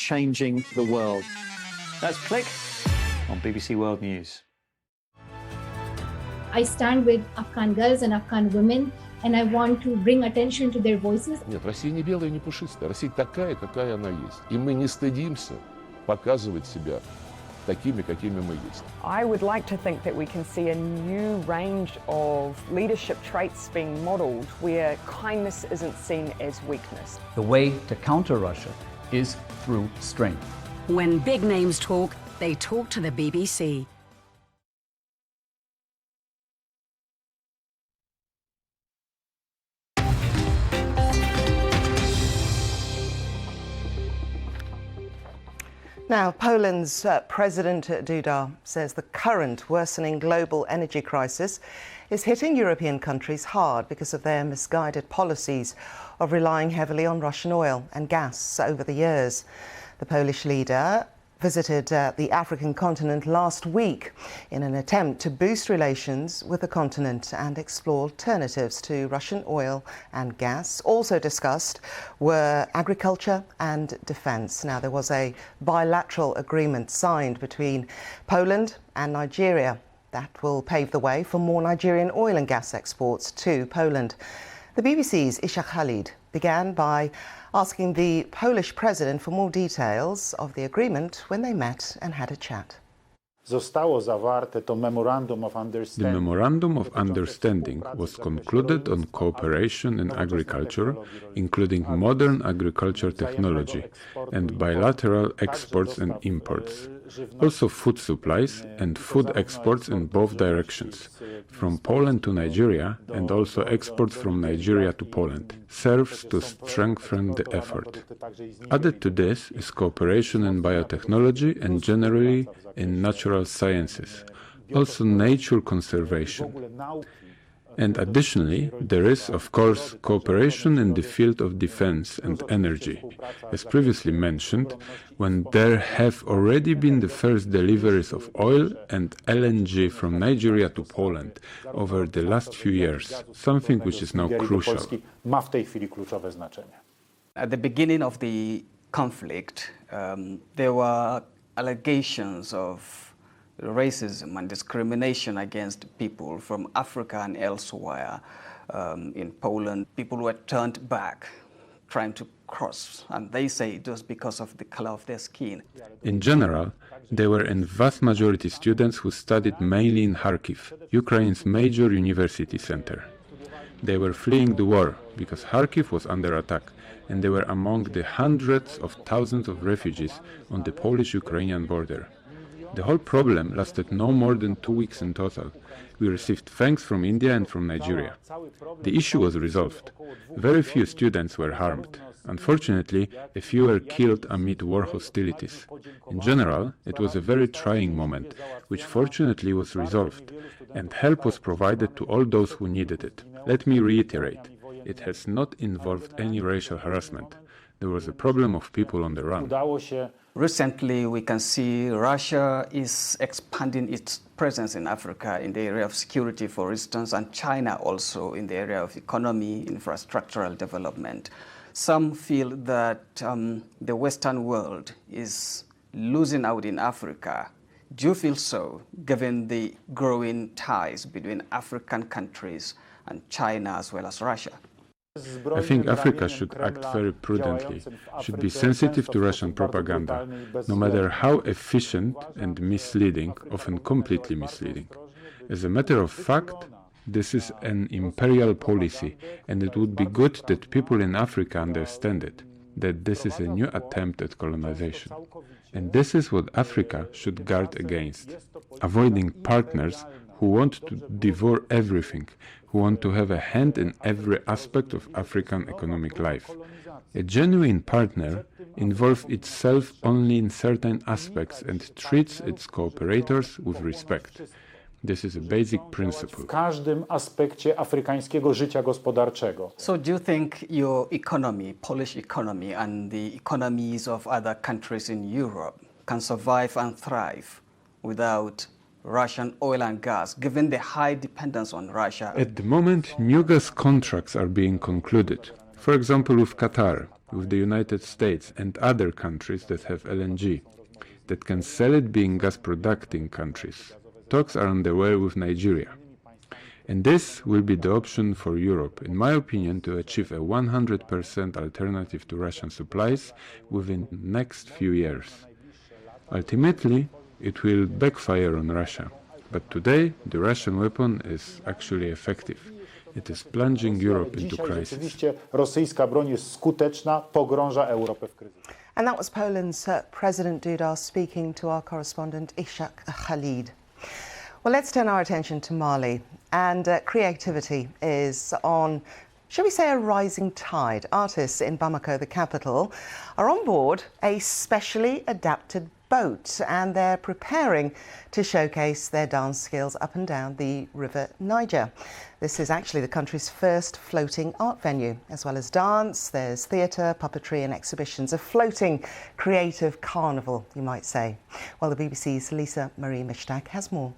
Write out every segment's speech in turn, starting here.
changing the world. That's Click on BBC World News. I stand with Afghan girls and Afghan women, and I want to bring attention to their voices. Нет, Россия не белая, не пушистая. Россия такая, какая она есть. И мы не стыдимся показывать себя такими, какими мы есть. I would like to think that we can see a new range of leadership traits being modelled where kindness isn't seen as weakness. The way to counter Russia is through strength. When big names talk, they talk to the BBC. Now, Poland's President Duda says the current worsening global energy crisis is hitting European countries hard because of their misguided policies of relying heavily on Russian oil and gas over the years. The Polish leader visited the African continent last week in an attempt to boost relations with the continent and explore alternatives to Russian oil and gas. Also discussed were agriculture and defence. Now, there was a bilateral agreement signed between Poland and Nigeria that will pave the way for more Nigerian oil and gas exports to Poland. The BBC's Ishaq Khalid began by asking the Polish president for more details of the agreement when they met and had a chat. The Memorandum of Understanding was concluded on cooperation in agriculture, including modern agriculture technology and bilateral exports and imports. Also food supplies and food exports in both directions, from Poland to Nigeria and also exports from Nigeria to Poland, serves to strengthen the effort. Added to this is cooperation in biotechnology and generally in natural sciences, also nature conservation. And additionally, there is, of course, cooperation in the field of defense and energy. As previously mentioned, when there have already been the first deliveries of oil and LNG from Nigeria to Poland over the last few years, something which is now crucial. At the beginning of the conflict, there were allegations of racism and discrimination against people from Africa and elsewhere. In Poland, people were turned back trying to cross, and they say it was because of the color of their skin. In general, they were in vast majority students who studied mainly in Kharkiv, Ukraine's major university center. They were fleeing the war because Kharkiv was under attack, and they were among the hundreds of thousands of refugees on the Polish-Ukrainian border. The whole problem lasted no more than 2 weeks in total. We received thanks from India and from Nigeria. The issue was resolved. Very few students were harmed. Unfortunately, a few were killed amid war hostilities. In general, it was a very trying moment, which fortunately was resolved, and help was provided to all those who needed it. Let me reiterate, it has not involved any racial harassment. There was a problem of people on the run. Recently, we can see Russia is expanding its presence in Africa in the area of security, for instance, and China also in the area of economy, infrastructural development. Some feel that the Western world is losing out in Africa. Do you feel so, given the growing ties between African countries and China as well as Russia? I think Africa should act very prudently, should be sensitive to Russian propaganda, no matter how efficient and misleading, often completely misleading. As a matter of fact, this is an imperial policy, and it would be good that people in Africa understand it, that this is a new attempt at colonization. And this is what Africa should guard against, avoiding partners who want to devour everything, who want to have a hand in every aspect of African economic life. A genuine partner involves itself only in certain aspects and treats its cooperators with respect. This is a basic principle. So do you think your economy, Polish economy, and the economies of other countries in Europe can survive and thrive without Russian oil and gas, given the high dependence on Russia? At the moment, new gas contracts are being concluded. For example, with Qatar, with the United States and other countries that have LNG, that can sell it being gas-producing countries. Talks are underway with Nigeria. And this will be the option for Europe, in my opinion, to achieve a 100% alternative to Russian supplies within the next few years. Ultimately, it will backfire on Russia. But today, the Russian weapon is actually effective. It is plunging Europe into crisis. And that was Poland's President Duda speaking to our correspondent Ishaq Khalid. Well, let's turn our attention to Mali. And creativity is on, shall we say, a rising tide. Artists in Bamako, the capital, are on board a specially adapted boat, and they're preparing to showcase their dance skills up and down the River Niger. This is actually the country's first floating art venue. As well as dance, there's theatre, puppetry and exhibitions, a floating creative carnival, you might say. Well, the BBC's Lisa Marie Mishtag has more.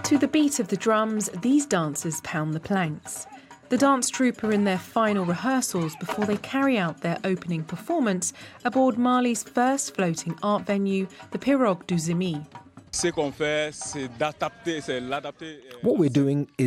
To the beat of the drums, these dancers pound the planks. The dance troupe are in their final rehearsals before they carry out their opening performance aboard Mali's first floating art venue, the Pirogue du Zimi. What we're doing is